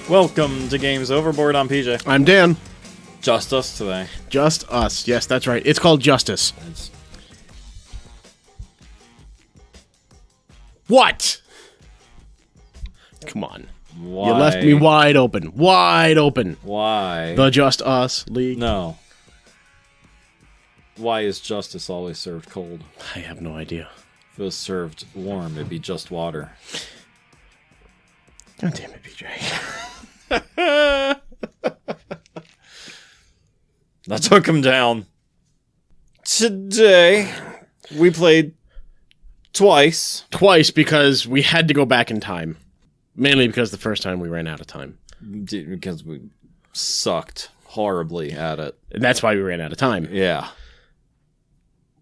Welcome to Games Overboard. I'm PJ. I'm Dan. Just us today. Just us. Yes, that's right. It's called Justice. What? Come on. Why? You left me wide open. Wide open. Why? The Just Us League. No. Why is justice always served cold? I have no idea. If it was served warm, it'd be just water. God damn it, PJ. That took him down. Today, we played twice. Twice because we had to go back in time. Mainly because the first time we ran out of time. Because we sucked horribly at it. And that's why we ran out of time. Yeah.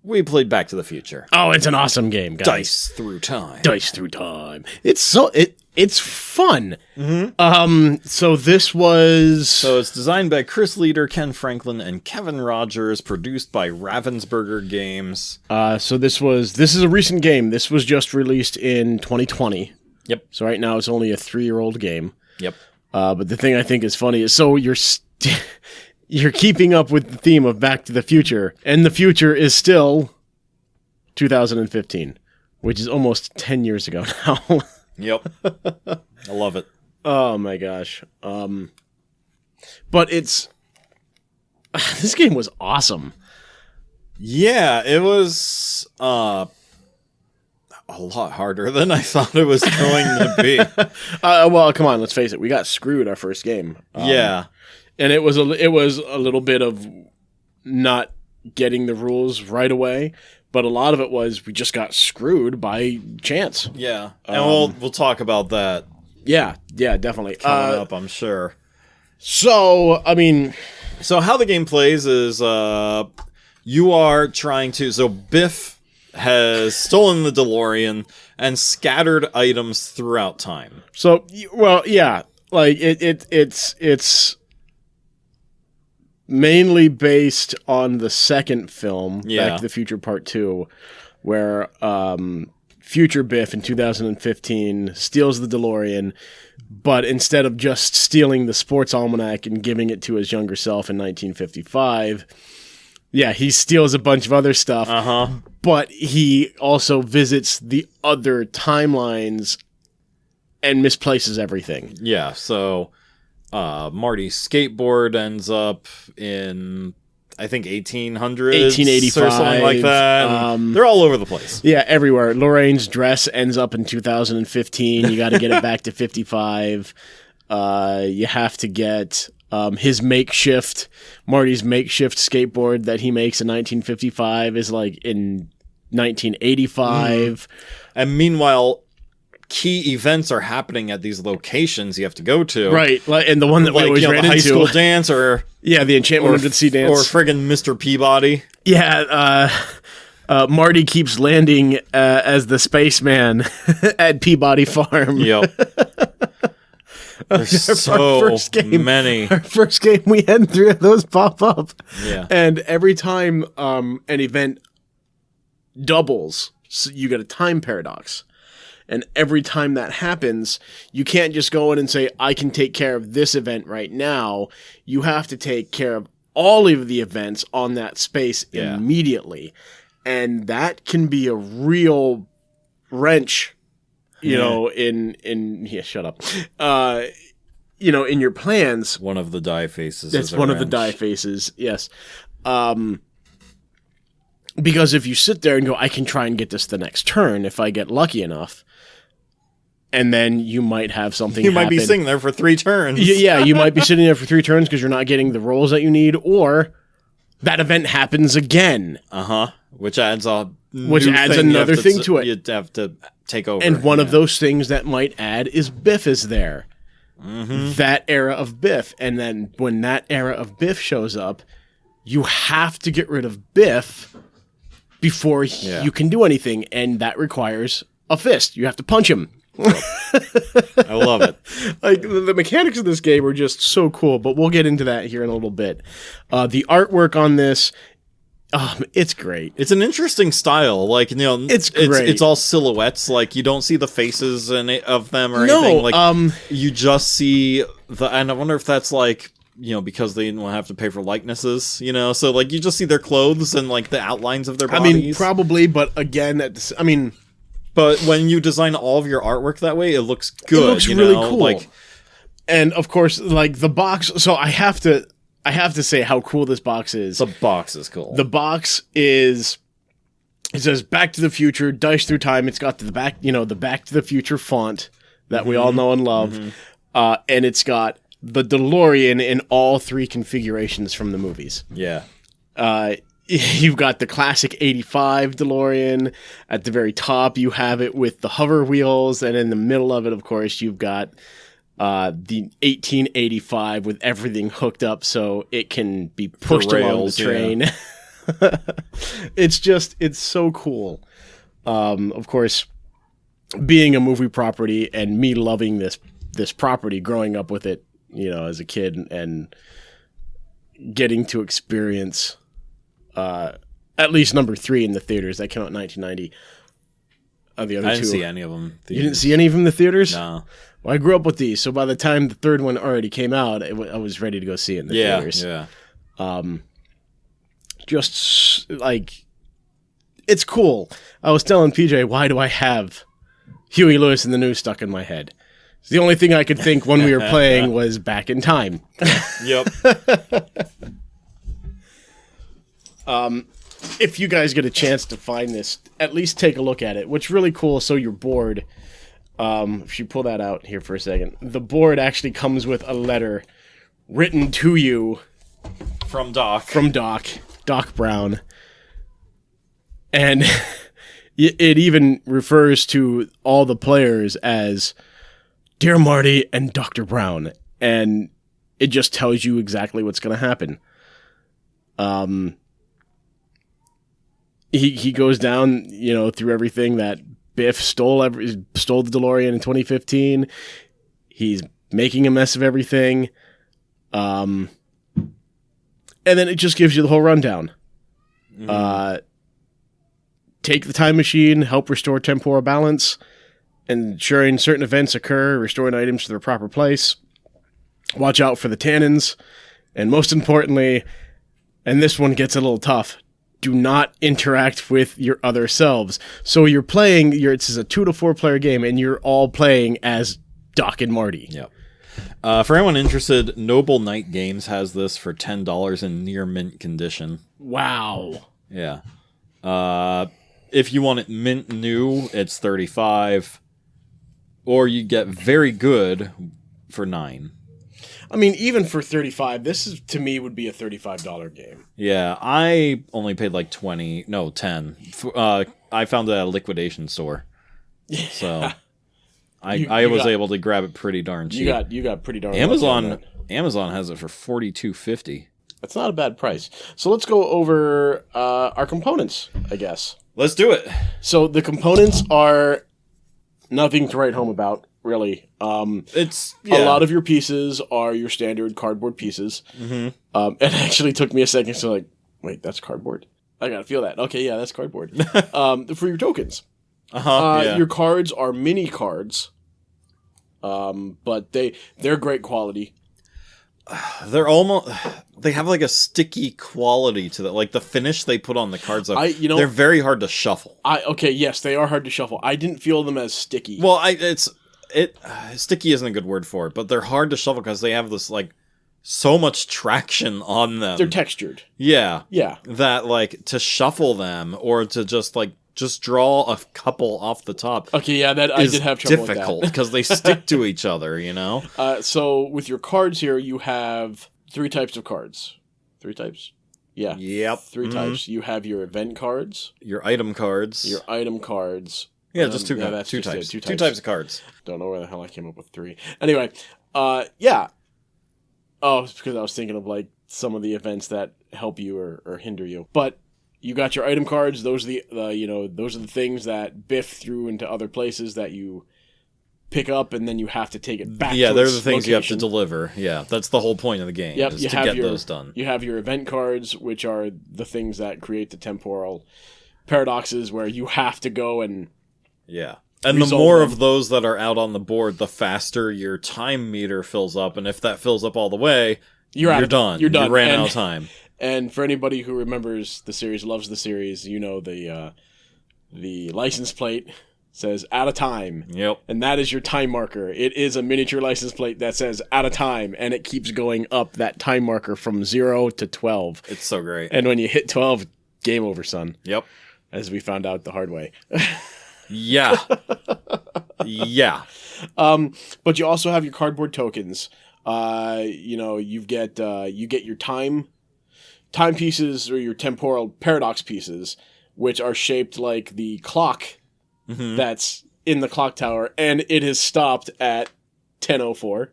We played Back to the Future. Oh, it's an awesome game, guys. Dice Through Time. Dice Through Time. It's fun. Mm-hmm. So this was... So it's designed by Chris Leader, Ken Franklin, and Kevin Rogers, produced by Ravensburger Games. So this is a recent game. This was just released in 2020. Yep. So right now it's only a 3-year-old game. Yep. But the thing I think is funny is so you're keeping up with the theme of Back to the Future, and the future is still 2015, which is almost 10 years ago now. Yep. I love it. Oh my gosh. But it's this game was awesome. Yeah, it was a lot harder than I thought it was going to be. Well, come on, let's face it. We got screwed our first game. Yeah. And it was a little bit of not getting the rules right away, but a lot of it was we just got screwed by chance. Yeah. And we'll talk about that. Yeah, definitely. Coming up, I'm sure. So, I mean... So how the game plays is you are trying to... So Biff has stolen the DeLorean and scattered items throughout time. So, well, yeah. Like, it's mainly based on the second film, Back to the Future Part 2, where future Biff in 2015 steals the DeLorean, but instead of just stealing the sports almanac and giving it to his younger self in 1955, he steals a bunch of other stuff, but he also visits the other timelines and misplaces everything. Yeah, so... Marty's skateboard ends up in, I think, 1885 or something like that. They're all over the place. Yeah, everywhere. Lorraine's dress ends up in 2015. You got to get it back to 55. You have to get Marty's makeshift skateboard that he makes in 1955 is like in 1985. And meanwhile, key events are happening at these locations you have to go to. Right, and the one that we always ran the high into. school dance or... Yeah, the Enchantment of the Sea dance. Or friggin' Mr. Peabody. Yeah, Marty keeps landing as the spaceman at Peabody Farm. Yep. There's so many. Our first game, we had 3 of those pop up. Yeah. And every time an event doubles, so you get a time paradox. And every time that happens, you can't just go in and say, I can take care of this event right now. You have to take care of all of the events on that space immediately. And that can be a real wrench, in shut up. In your plans. One of the die faces. That's one of the die faces, yes. Because if you sit there and go, I can try and get this the next turn if I get lucky enough, and then you might have something happen. Might be sitting there for 3 turns. Yeah, you might be sitting there for 3 turns because you're not getting the rolls that you need, or that event happens again. Which adds another thing to it. You'd have to take over. And one of those things that might add is Biff is there. Mm-hmm. That era of Biff. And then when that era of Biff shows up, you have to get rid of Biff before you can do anything, and that requires a fist. You have to punch him. I love it. Like the mechanics of this game are just so cool, but we'll get into that here in a little bit. The artwork on this It's great. It's an interesting style. Like, it's great. It's all silhouettes. Like, you don't see the faces of them or anything. Like, you just see and I wonder if that's like, because they didn't have to pay for likenesses, so like you just see their clothes and like the outlines of their bodies. I mean, probably, but again, but when you design all of your artwork that way, it looks good. It looks really cool. Like, and of course, like the box. So I have to say how cool this box is. The box is cool. The box is. It says "Back to the Future," Dice Through Time. It's got the Back to the Future font that we all know and love, and it's got the DeLorean in all 3 configurations from the movies. Yeah. You've got the classic 85 DeLorean. At the very top, you have it with the hover wheels. And in the middle of it, of course, you've got the 1885 with everything hooked up so it can be pushed along the train. Yeah. It's so cool. Of course, being a movie property and me loving this property, growing up with it, as a kid and getting to experience at least number 3 in the theaters. That came out in 1990. The other I didn't two, see any of them. You didn't see any of them in the theaters? No. Well, I grew up with these, so by the time the third one already came out, I was ready to go see it in the theaters. Yeah. Just like, it's cool. I was telling PJ, why do I have Huey Lewis and the News stuck in my head? The only thing I could think when we were playing was Back in Time. Yep. If you guys get a chance to find this, at least take a look at it. What's really cool, so you're bored. If you pull that out here for a second, the board actually comes with a letter written to you from Doc Brown, and it even refers to all the players as Dear Marty and Dr. Brown, and it just tells you exactly what's going to happen. He goes down, through everything that Biff stole the DeLorean in 2015. He's making a mess of everything. And then it just gives you the whole rundown. Mm-hmm. Take the time machine, help restore temporal balance, ensuring certain events occur, restoring items to their proper place. Watch out for the tannins. And most importantly, and this one gets a little tough, do not interact with your other selves. So you're playing, this is a 2 to 4 player game, and you're all playing as Doc and Marty. Yeah. For anyone interested, Noble Knight Games has this for $10 in near mint condition. Wow. Yeah. If you want it mint new, it's $35. Or you get very good for $9. I mean, even for $35, this is, to me, would be a $35 game. Yeah, I only paid like $10. I found it at a liquidation store. So I was able to grab it pretty darn cheap. You got pretty darn Amazon has it for $42.50. That's not a bad price. So let's go over our components, I guess. Let's do it. So the components are nothing to write home about, really. It's a lot of your pieces are your standard cardboard pieces. Mm-hmm. It actually took me a second to like, wait, that's cardboard? I gotta feel that. Okay, yeah, that's cardboard. For your tokens. Your cards are mini cards. But they're great quality. They have like a sticky quality to that. Like the finish they put on the cards, they're very hard to shuffle. Yes, they are hard to shuffle. I didn't feel them as sticky. Well, sticky isn't a good word for it, but they're hard to shuffle because they have this like so much traction on them. They're textured. Yeah. Yeah. That like to shuffle them or to just draw a couple off the top. Okay, yeah, I did have trouble with that. Difficult because they stick to each other, So with your cards here, you have 3 types of cards. 3 types? Yeah. Yep. 3 types. You have your event cards. Your item cards. Yeah, just two types. Two types of cards. Don't know where the hell I came up with 3. Anyway, yeah. Oh, it's because I was thinking of like some of the events that help you or hinder you. But you got your item cards. Those are the things that Biff threw into other places that you pick up, and then you have to take it back. Yeah, to they're its the things location. you have to deliver. Yeah, that's the whole point of the game. Yep, is to get those done. You have your event cards, which are the things that create the temporal paradoxes, where you have to go and and the more of those that are out on the board, the faster your time meter fills up, and if that fills up all the way, you're done. You're done. You ran out of time. And for anybody who remembers the series, loves the series, you know the license plate says "out of time." Yep. And that is your time marker. It is a miniature license plate that says "out of time," and it keeps going up that time marker from 0 to 12. It's so great. And when you hit 12, game over, son. Yep. As we found out the hard way. Yeah. Yeah. But you also have your cardboard tokens. You get your time pieces, or your temporal paradox pieces, which are shaped like the clock that's in the clock tower, and it has stopped at 10:04.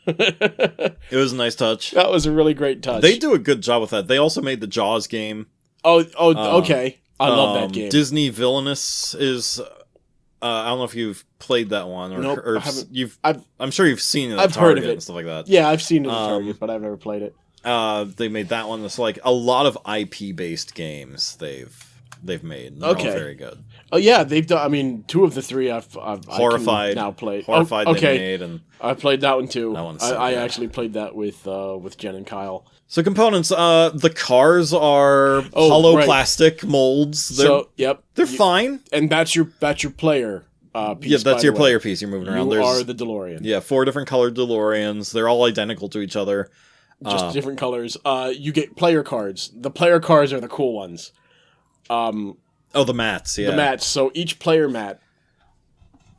It was a nice touch. That was a really great touch. They do a good job with that. They also made the Jaws game. Okay. I love that game. Disney Villainous is... I don't know if you've played that one, or I haven't. I'm sure you've seen it. I've heard of it and stuff like that. Yeah, I've seen it at Target, but I've never played it. They made that one. That's like a lot of IP based games they've made. They're all very good. Oh yeah, they've done. I mean, 2 of the 3 I've Horrified now played. Horrified. Okay. They made, and I played that one too. That one's so I good. actually played that with Jen and Kyle. So components, the cars are hollow plastic molds. They're fine, and that's your player piece. Yeah, that's your player piece. You're moving around. You are the DeLorean. Yeah, 4 different colored DeLoreans. They're all identical to each other, just different colors. You get player cards. The player cards are the cool ones. The mats. Yeah, the mats. So each player mat.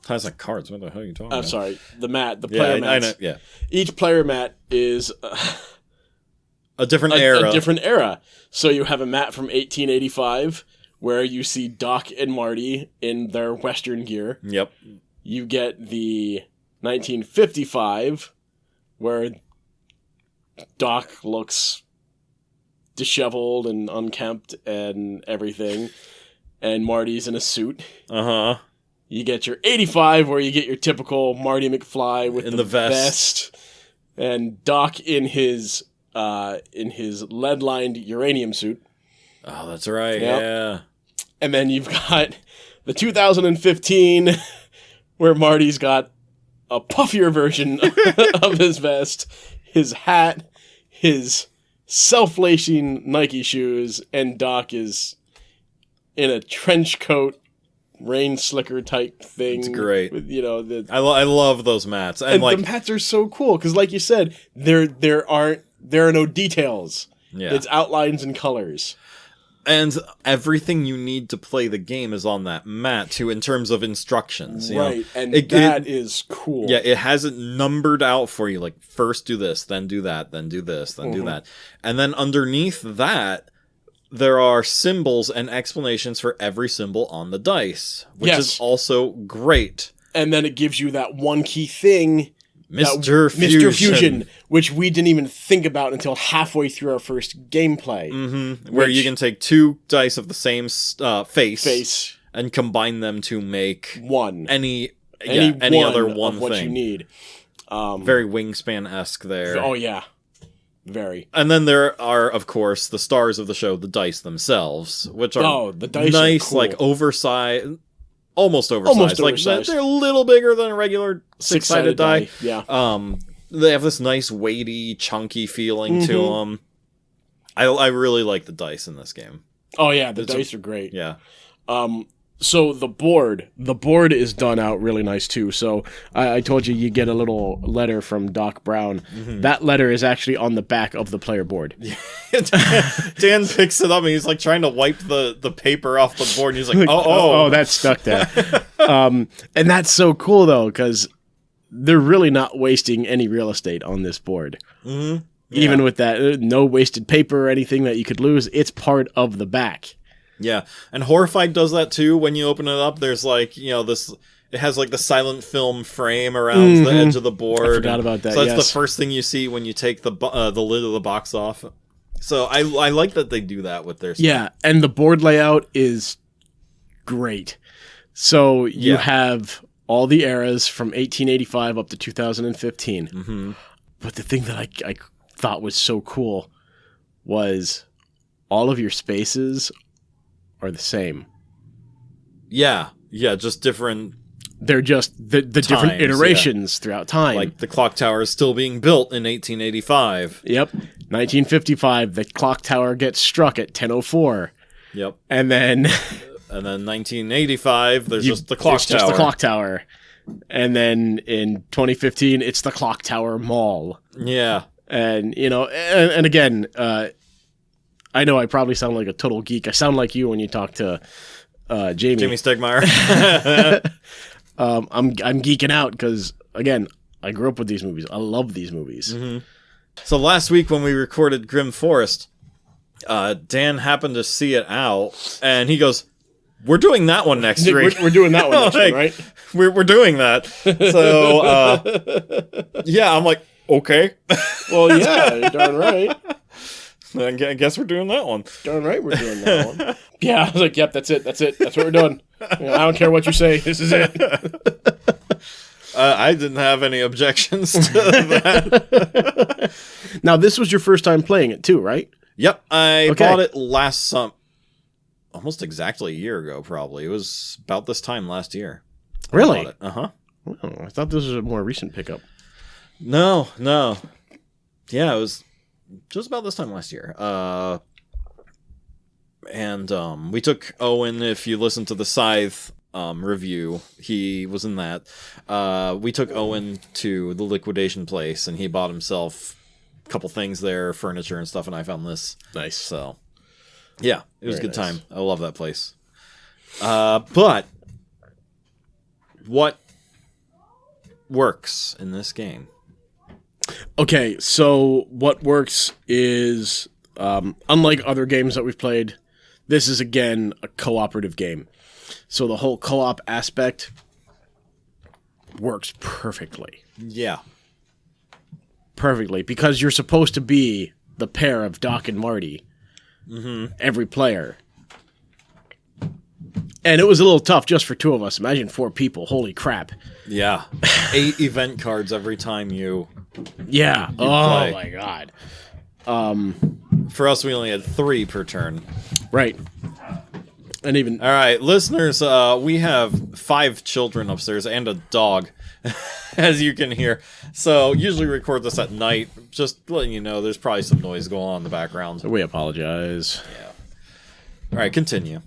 That's like cards. What the hell are you talking about? I'm sorry. The player mats. I know. Yeah. Each player mat is. A different era. A different era. So you have a mat from 1885 where you see Doc and Marty in their Western gear. Yep. You get the 1955 where Doc looks disheveled and unkempt and everything, and Marty's in a suit. Uh-huh. You get your 85 where you get your typical Marty McFly with the vest, and Doc in his lead-lined uranium suit. Oh, that's right, yep. Yeah. And then you've got the 2015, where Marty's got a puffier version of his vest, his hat, his self-lacing Nike shoes, and Doc is in a trench coat, rain slicker type thing. It's great. With, I love those mats. And the mats are so cool, because like you said, there are no details. Yeah. It's outlines and colors. And everything you need to play the game is on that mat, too, in terms of instructions. Right, and that is cool. Yeah, it has it numbered out for you, like, first do this, then do that, then do this, then do that. And then underneath that, there are symbols and explanations for every symbol on the dice, which is also great. And then it gives you that one key thing... Mr. Fusion, which we didn't even think about until halfway through our first gameplay. Mm-hmm. Where you can take 2 dice of the same face and combine them to make any other one of what thing. You need. Very Wingspan-esque there. Oh yeah, very. And then there are, of course, the stars of the show, the dice themselves, which are the dice nice, are cool. like oversized. Almost oversized. Like they're a little bigger than a regular 6-sided die. Yeah. They have this nice weighty, chunky feeling to them. I really like the dice in this game. Oh yeah, the dice are great. Yeah. So the board is done out really nice too. So I told you get a little letter from Doc Brown. Mm-hmm. That letter is actually on the back of the player board. Dan picks it up and he's like trying to wipe the paper off the board. And he's like, oh, that's stuck there. And that's so cool though, because they're really not wasting any real estate on this board. Mm-hmm. Yeah. Even with that, no wasted paper or anything that you could lose. It's part of the back. Yeah, and Horrified does that too. When you open it up, there's like, this, it has like the silent film frame around the edge of the board. I forgot about that. So that's the first thing you see when you take the lid of the box off. So I like that they do that with their stuff. Yeah, and the board layout is great. So you have all the eras from 1885 up to 2015. Mm-hmm. But the thing that I thought was so cool was all of your spaces are the same. Yeah, just different. They're just the different iterations throughout time. Like the clock tower is still being built in 1885. Yep. 1955, the clock tower gets struck at 10:04. Yep. And then 1985, there's just the clock tower. Just the clock tower. And then in 2015, it's the clock tower mall. Yeah. And, and again, I know I probably sound like a total geek. I sound like you when you talk to Jamie Stegmaier. I'm geeking out because, again, I grew up with these movies. I love these movies. Mm-hmm. So last week when we recorded Grim Forest, Dan happened to see it out, and he goes, "We're doing that one next week. We're doing that one next week, right? We're doing that." So, yeah, I'm like, okay. Well, yeah, you're darn right. I guess we're doing that one. Darn right we're doing that one. Yeah, I was like, yep, that's it. That's what we're doing. I don't care what you say. This is it. I didn't have any objections to that. Now, this was your first time playing it too, right? Yep, I bought it almost exactly a year ago, probably. It was about this time last year. Really? Uh-huh. Well, I thought this was a more recent pickup. No. Yeah, it was just about this time last year. And we took Owen, if you listen to the Scythe review, he was in that. We took Owen to the liquidation place, and he bought himself a couple things there, furniture and stuff, and I found this. Nice. So, yeah, it was a good time. I love that place. But what works in this game? Okay, so what works is, unlike other games that we've played, this is, again, a cooperative game. So the whole co-op aspect works perfectly. Yeah. Perfectly, because you're supposed to be the pair of Doc and Marty, every player. And it was a little tough just for two of us. Imagine 4 people. Holy crap. Yeah. 8 event cards every time you Yeah. play. My God. For us, we only had 3 per turn. Right. And even... All right, listeners, we have 5 children upstairs and a dog, as you can hear. So usually record this at night. Just letting you know, there's probably some noise going on in the background. We apologize. Yeah. All right, continue.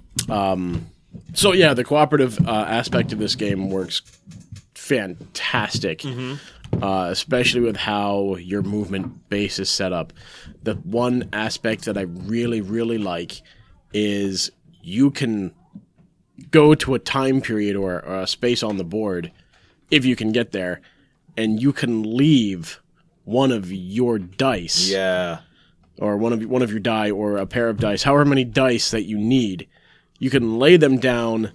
So yeah, the cooperative aspect of this game works fantastic, especially with how your movement base is set up. The one aspect that I really, really like is you can go to a time period or a space on the board, if you can get there, and you can leave one of your dice. Yeah. Or one of your die, or a pair of dice, however many dice that you need. You can lay them down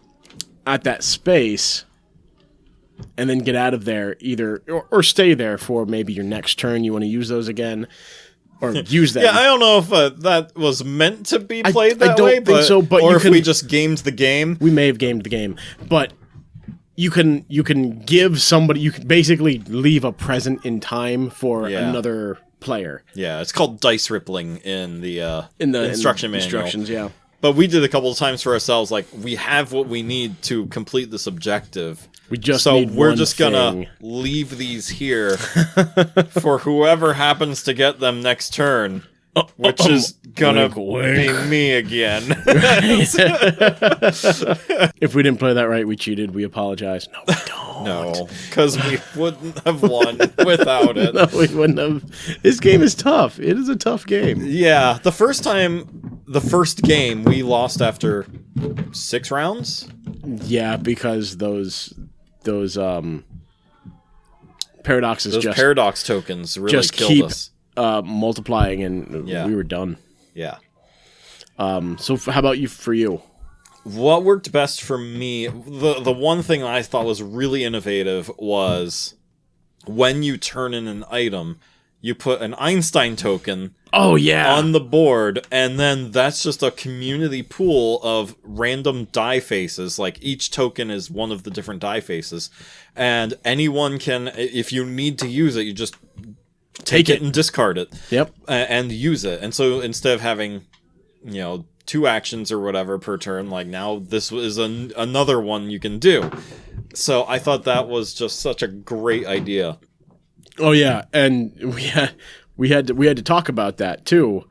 at that space and then get out of there either, or stay there for maybe your next turn. You want to use those again, or use them. Yeah, I don't know if that was meant to be played that way, think so, but or you if can, we just gamed the game. We may have gamed the game, but you can give somebody, you can basically leave a present in time for another player. Yeah, it's called dice rippling in the instruction manual. Instructions, yeah. But we did a couple of times for ourselves, like, we have what we need to complete this objective. We just so need we're one just gonna leave these here for whoever happens to get them next turn, which is gonna be me again. If we didn't play that right, we cheated. We apologize. No, we don't. No, because we wouldn't have won without it. No, we wouldn't have. This game is tough. It is a tough game. Yeah, the first game, we lost after 6 rounds. Yeah, because those paradoxes, those paradox tokens really just killed keep us. Multiplying, and we were done. Yeah. So how about for you? What worked best for me, the one thing I thought was really innovative was when you turn in an item, you put an Einstein token Oh, yeah. On the board, and then that's just a community pool of random die faces. Like, each token is one of the different die faces. And anyone can, if you need to use it, you just take it and discard it. Yep. And use it. And so instead of having, 2 actions or whatever per turn, like, now this is another one you can do. So I thought that was just such a great idea. Oh, yeah. And we had to talk about that too,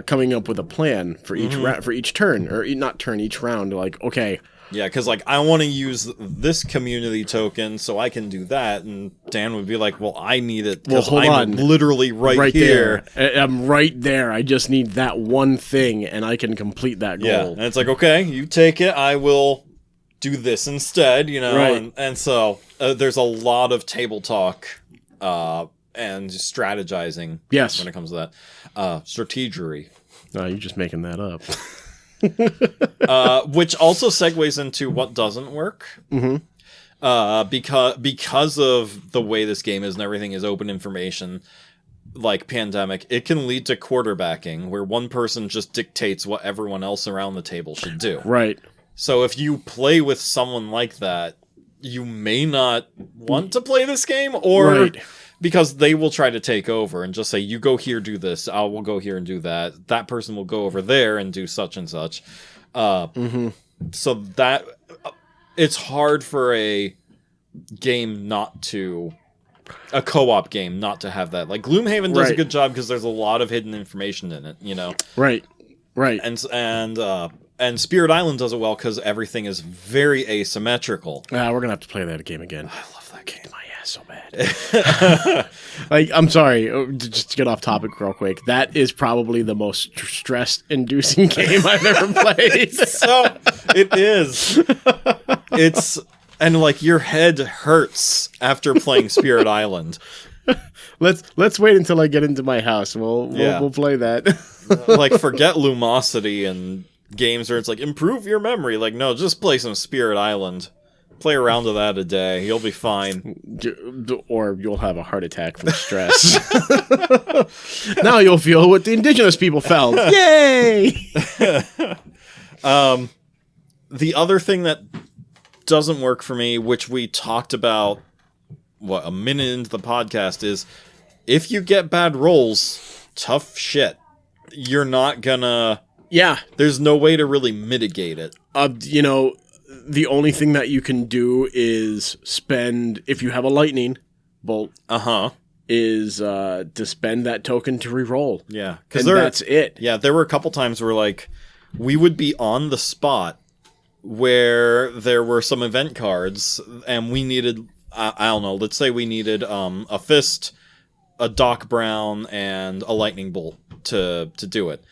coming up with a plan for each for each turn, or not turn, each round. Like, okay, yeah, because like I want to use this community token, so I can do that, and Dan would be like, "Well, I need it because I'm literally right here. There. I'm right there. I just need that one thing, and I can complete that goal." Yeah, and it's like, okay, you take it. I will do this instead. Right. And so there's a lot of table talk. And strategizing. Yes. When it comes to that. Strategery. No, you're just making that up. Which also segues into what doesn't work. Mm-hmm. Because of the way this game is and everything is open information, like Pandemic, it can lead to quarterbacking, where one person just dictates what everyone else around the table should do. Right. So if you play with someone like that, you may not want to play this game, or... Right. Because they will try to take over and just say, you go here, do this. I will go here and do that. That person will go over there and do such and such. So that it's hard for a game a co-op game not to have that. Like Gloomhaven does a good job because there's a lot of hidden information in it, Right. Right. And Spirit Island does it well because everything is very asymmetrical. We're going to have to play that game again. I love that game. My ass so bad. Like, I'm sorry, just to get off topic real quick, that is probably the most stress-inducing game I've ever played. So, it is. And like, your head hurts after playing Spirit Island. Let's wait until I get into my house. We'll play that. Like, forget Lumosity and games where it's like, improve your memory. Like, no, just play some Spirit Island. Play around with that a day. You'll be fine. Or you'll have a heart attack from stress. Now you'll feel what the indigenous people felt. Yay! The other thing that doesn't work for me, which we talked about, a minute into the podcast, is if you get bad rolls, tough shit. You're not gonna... Yeah. There's no way to really mitigate it. The only thing that you can do is spend, if you have a lightning bolt, is to spend that token to reroll. Yeah. And that's it. Yeah, there were a couple times where, like, we would be on the spot where there were some event cards, and we needed, I don't know, let's say we needed a fist, a Doc Brown, and a lightning bolt to do it.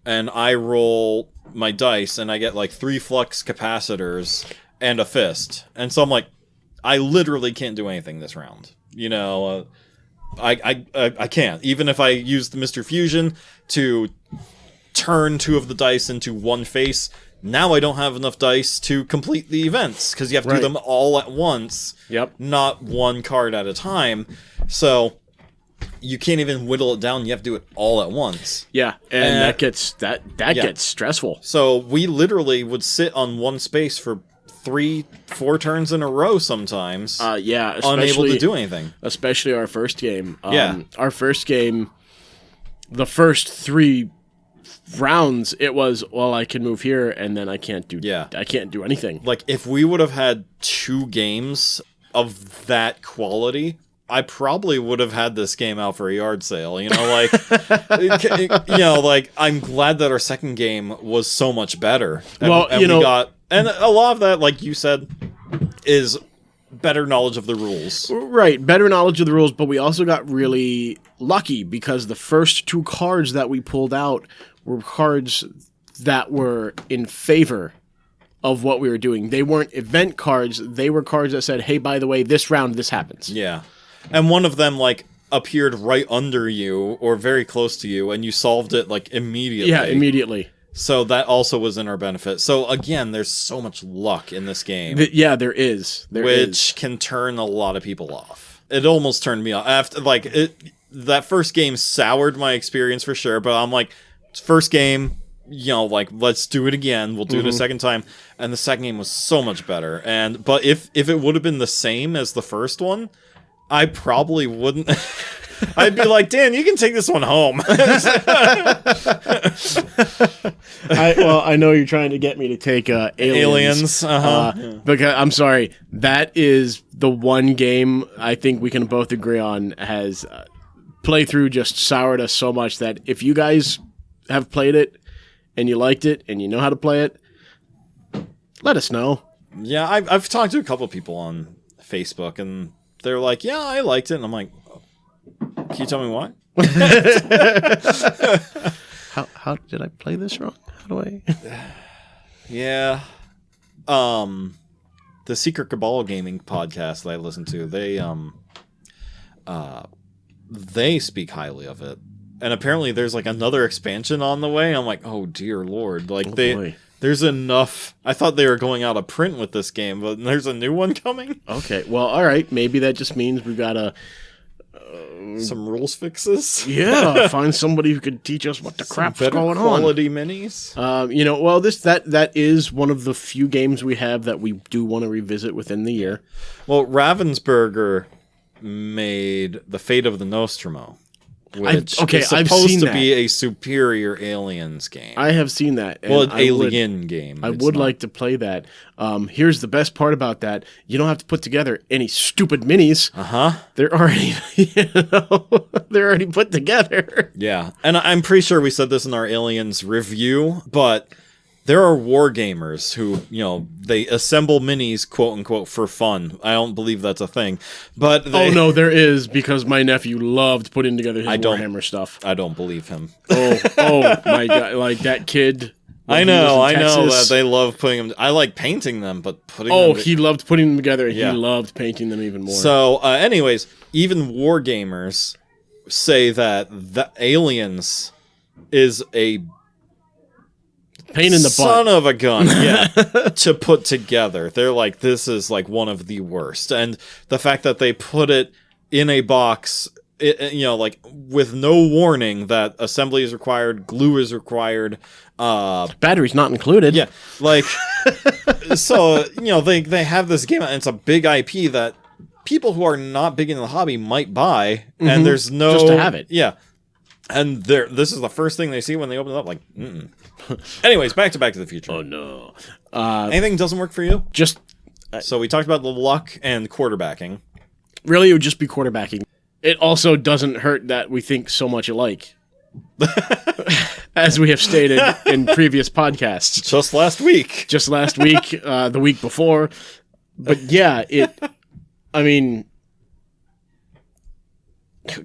And I roll my dice, and I get like 3 flux capacitors and a fist. And so I'm like, I literally can't do anything this round. I can't. Even if I use the Mr. Fusion to turn 2 of the dice into one face, now I don't have enough dice to complete the events, because you have to do them all at once. Yep. Not one card at a time. So... you can't even whittle it down. You have to do it all at once. Yeah, and that gets stressful. So we literally would sit on one space for 3-4 turns in a row sometimes. Unable to do anything. Especially our first game. Our first game, the first 3 rounds, it was, I can move here, and then I can't do anything. Like, if we would have had 2 games of that quality... I probably would have had this game out for a yard sale, like, like, I'm glad that our second game was so much better. And a lot of that, like you said, is better knowledge of the rules. Right, better knowledge of the rules, but we also got really lucky because the first 2 cards that we pulled out were cards that were in favor of what we were doing. They weren't event cards, they were cards that said, hey, by the way, this round, this happens. Yeah. And one of them, like, appeared right under you, or very close to you, and you solved it, like, immediately. Yeah, immediately. So that also was in our benefit. So, again, there's so much luck in this game. There is. Which can turn a lot of people off. It almost turned me off. that first game soured my experience for sure, but I'm like, first game, you know, like, let's do it again. We'll do it a second time. And the second game was so much better. But if it would have been the same as the first one, I probably wouldn't. I'd be like, Dan, you can take this one home. I know you're trying to get me to take Aliens. Because I'm sorry, that is the one game I think we can both agree on has playthrough just soured us so much that if you guys have played it and you liked it and you know how to play it, let us know. Yeah, I've talked to a couple of people on Facebook and they're like, yeah, I liked it. And I'm like, can you tell me why? How did I play this wrong? How do I? Yeah. The Secret Cabal Gaming podcast that I listen to, they speak highly of it. And apparently there's like another expansion on the way. I'm like, oh dear lord. Like there's enough. I thought they were going out of print with this game, but there's a new one coming. Okay. Well, all right. Maybe that just means we've got to some rules fixes. Yeah, find somebody who could teach us what the crap's going on. Quality minis. Well, that is one of the few games we have that we do want to revisit within the year. Well, Ravensburger made The Fate of the Nostromo, which is supposed to be a superior Aliens game. I have seen that. Well, Alien game. I would like to play that. Here's the best part about that. You don't have to put together any stupid minis. They're already, they're already put together. Yeah. And I'm pretty sure we said this in our Aliens review, but there are war gamers who, they assemble minis, quote unquote, for fun. I don't believe that's a thing. But oh, no, there is, because my nephew loved putting together his Warhammer stuff. I don't believe him. Oh, my God. Like that kid. I know that they love putting them. I like painting them, but putting them. Oh, he loved putting them together. Yeah. He loved painting them even more. So, anyways, even war gamers say that the Aliens is a pain in the son of a gun, to put together. They're like, this is like one of the worst. And the fact that they put it in a box, like with no warning that assembly is required, glue is required, batteries not included. Yeah, like so they have this game and it's a big IP that people who are not big in the hobby might buy, and there's no just to have it. Yeah, and this is the first thing they see when they open it up. Like, anyways, back to the Future. Oh no, anything doesn't work for you? Just so we talked about the luck and quarterbacking. Really, it would just be quarterbacking. It also doesn't hurt that we think so much alike. As we have stated in previous podcasts. Just last week, the week before. But yeah,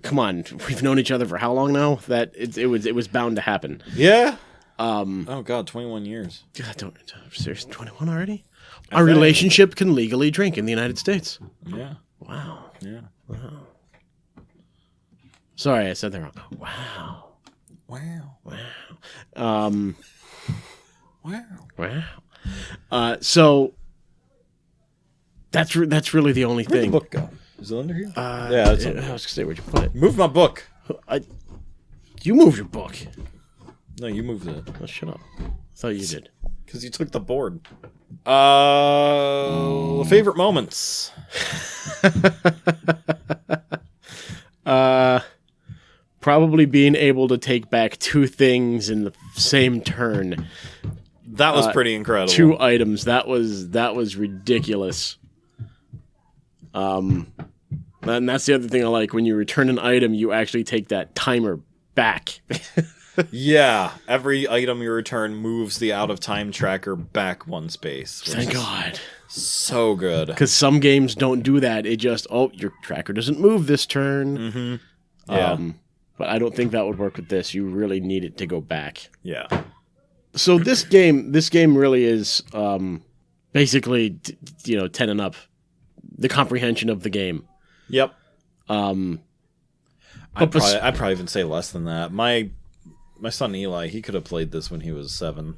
come on, we've known each other for how long now that it was bound to happen. Yeah. Oh God, 21 years. God, seriously, 21 already? Our relationship can legally drink in the United States. Yeah. Wow. Yeah. Wow. Sorry, I said that wrong. Wow. So that's really the only thing. Where'd the book go? Is it under here? Yeah, it's under here. I was gonna say, where'd you put it? Move my book. You moved your book. No, you moved it. Oh, shut up. I thought you did. Because you took the board. Favorite moments. Probably being able to take back two things in the same turn. That was pretty incredible. 2 items. That was ridiculous. And that's the other thing I like. When you return an item, you actually take that timer back. Yeah, every item you return moves the out of time tracker back 1 space. Thank God. So good. Because some games don't do that. It just, your tracker doesn't move this turn. Mm-hmm. Yeah. But I don't think that would work with this. You really need it to go back. Yeah. So this game really is basically 10 and up. The comprehension of the game. Yep. I'd probably even say less than that. My son Eli, he could have played this when he was 7.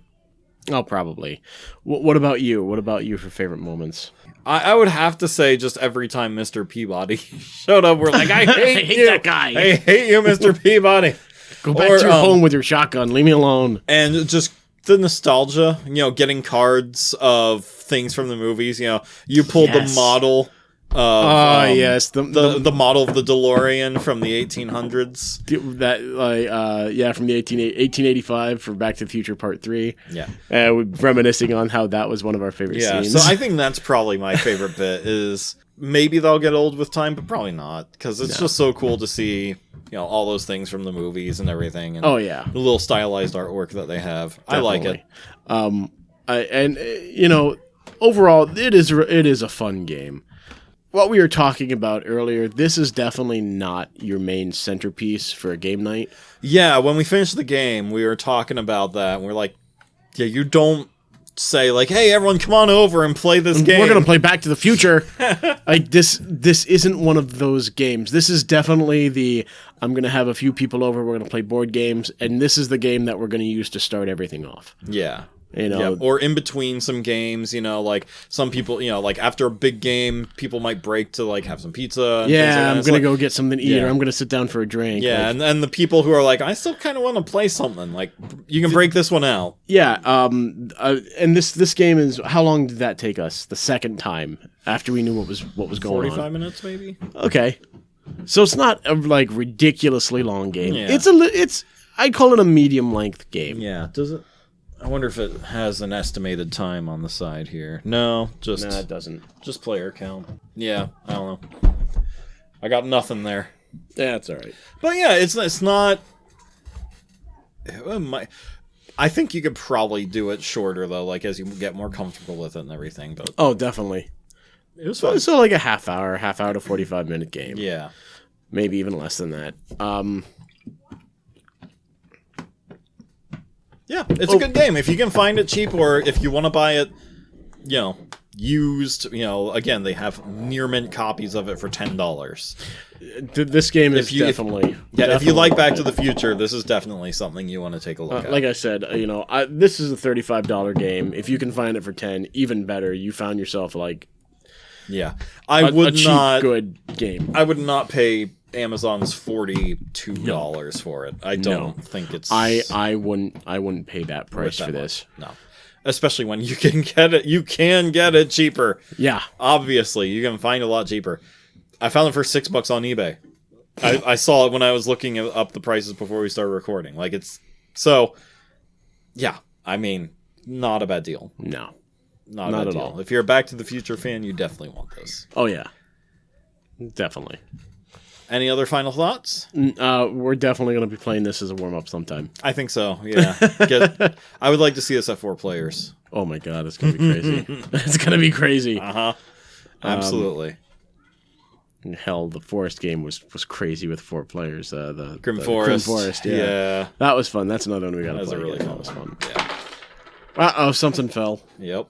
Oh, probably. What about you? What about you for favorite moments? I would have to say just every time Mr. Peabody showed up, we're like, I hate you. That guy. I hate you, Mr. Peabody. Go back to your home with your shotgun. Leave me alone. And just the nostalgia, getting cards of things from the movies. You pulled the model of yes, the model of the DeLorean from the 1800s. That from the 1885 for Back to the Future Part 3. Yeah, reminiscing on how that was one of our favorite scenes. So I think that's probably my favorite bit. Is maybe they'll get old with time, but probably not, because it's just so cool to see. All those things from the movies and everything. And the little stylized artwork that they have. Definitely. I like it. Overall, it is a fun game. What we were talking about earlier, this is definitely not your main centerpiece for a game night. Yeah, when we finished the game, we were talking about that, and we're like, yeah, you don't say like, hey, everyone come on over and play this game. We're going to play Back to the Future. Like this isn't one of those games. This is definitely I'm going to have a few people over, we're going to play board games, and this is the game that we're going to use to start everything off. Yeah. Or in between some games, like some people, like after a big game, people might break to like have some pizza. I'm going to go get something to eat, or I'm going to sit down for a drink. Yeah, and the people who are like, I still kind of want to play something, like you can break this one out. Yeah, and this game is, how long did that take us? The second time after we knew what was going 45 on. 45 minutes maybe. Okay, so it's not a like ridiculously long game. Yeah. It's I call it a medium length game. Yeah, does it? I wonder if it has an estimated time on the side here. No, it doesn't. Just player count. Yeah, I don't know. I got nothing there. Yeah, it's all right. But yeah, it's not. I think you could probably do it shorter though, like as you get more comfortable with it and everything. But definitely. It was fun. So like a half hour to 45-minute game. Yeah, maybe even less than that. Yeah, it's a good game. If you can find it cheap, or if you want to buy it, used, again, they have near mint copies of it for $10. This game is definitely... If you like Back to the Future, this is definitely something you want to take a look at. Like I said, this is a $35 game. If you can find it for $10, even better. You found yourself like... Yeah. a cheap, good game. I would not pay Amazon's $42 for it. I don't think it's... I wouldn't pay that price for this. No. Especially when you can get it. You can get it cheaper. Yeah. Obviously, you can find it a lot cheaper. I found it for $6 on eBay. I saw it when I was looking up the prices before we started recording. Like it's... So, yeah. I mean, not a bad deal. No. Not at all. If you're a Back to the Future fan, you definitely want this. Oh, yeah. Definitely. Any other final thoughts? We're definitely going to be playing this as a warm-up sometime. I think so, yeah. I would like to see us at 4 players. Oh my god, it's going to be crazy. It's going to be crazy. Uh-huh. Absolutely. Hell, the Forest game was crazy with 4 players. The Grim Forest. Grim Forest, yeah. That was fun. That's another one we got to play. Really fun. That was fun. Yeah. Uh-oh, something fell. Yep.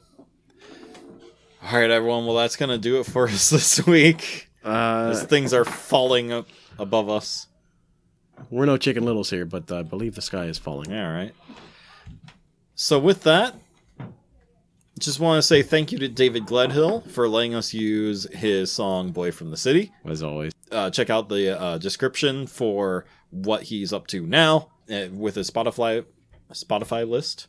All right, everyone. Well, that's going to do it for us this week. As things are falling up above us. We're no Chicken Littles here, but I believe the sky is falling. All right. So with that, just want to say thank you to David Gledhill for letting us use his song Boy from the City. As always. Check out the description for what he's up to now with his Spotify list.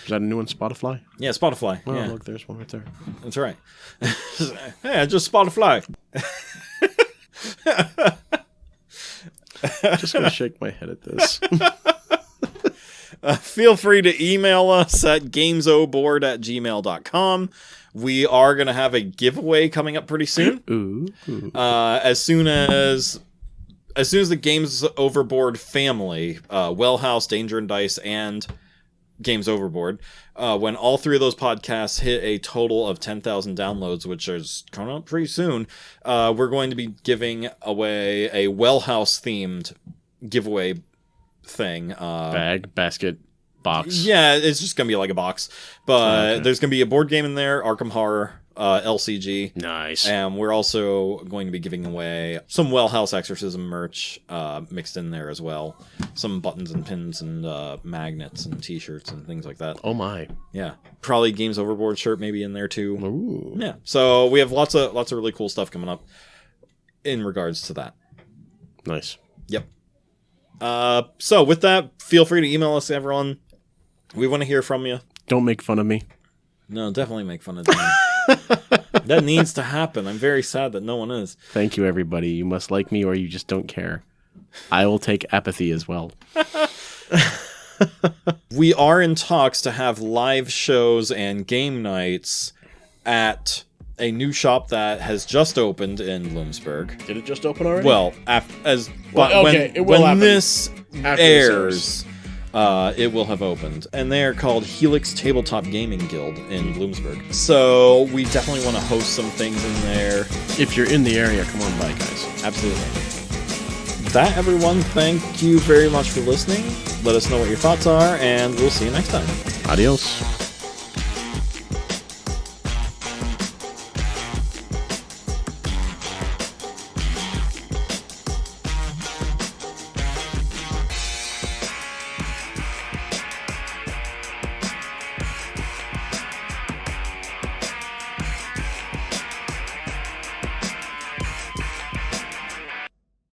Is that a new one, Spotify? Yeah, Spotify. Oh, yeah. Look, there's one right there. That's right. Hey, I just Spotify. Just gonna shake my head at this. Feel free to email us at gamesoboard@gmail.com. We are going to have a giveaway coming up pretty soon. Ooh. As soon as the Games Overboard family, Wellhouse, Danger and Dice, and Games Overboard, when all 3 of those podcasts hit a total of 10,000 downloads, which is coming up pretty soon, we're going to be giving away a Wellhouse themed giveaway thing. Basket. box. Yeah, it's just going to be like a box. But there's going to be a board game in there, Arkham Horror, LCG. Nice. And we're also going to be giving away some Well House Exorcism merch mixed in there as well. Some buttons and pins and magnets and t-shirts and things like that. Oh my. Yeah. Probably Games Overboard shirt maybe in there too. Ooh. Yeah. So we have lots of really cool stuff coming up in regards to that. Nice. Yep. So with that, feel free to email us, everyone. We want to hear from you. Don't make fun of me. No, definitely make fun of me. That needs to happen. I'm very sad that no one is. Thank you, everybody. You must like me or you just don't care. I will take apathy as well. We are in talks to have live shows and game nights at a new shop that has just opened in Bloomsburg. Did it just open already? Well, when this airs, it will have opened. And they are called Helix Tabletop Gaming Guild in Bloomsburg. So we definitely want to host some things in there. If you're in the area, come on by, guys. Absolutely. That, everyone, thank you very much for listening. Let us know what your thoughts are, and we'll see you next time. Adios.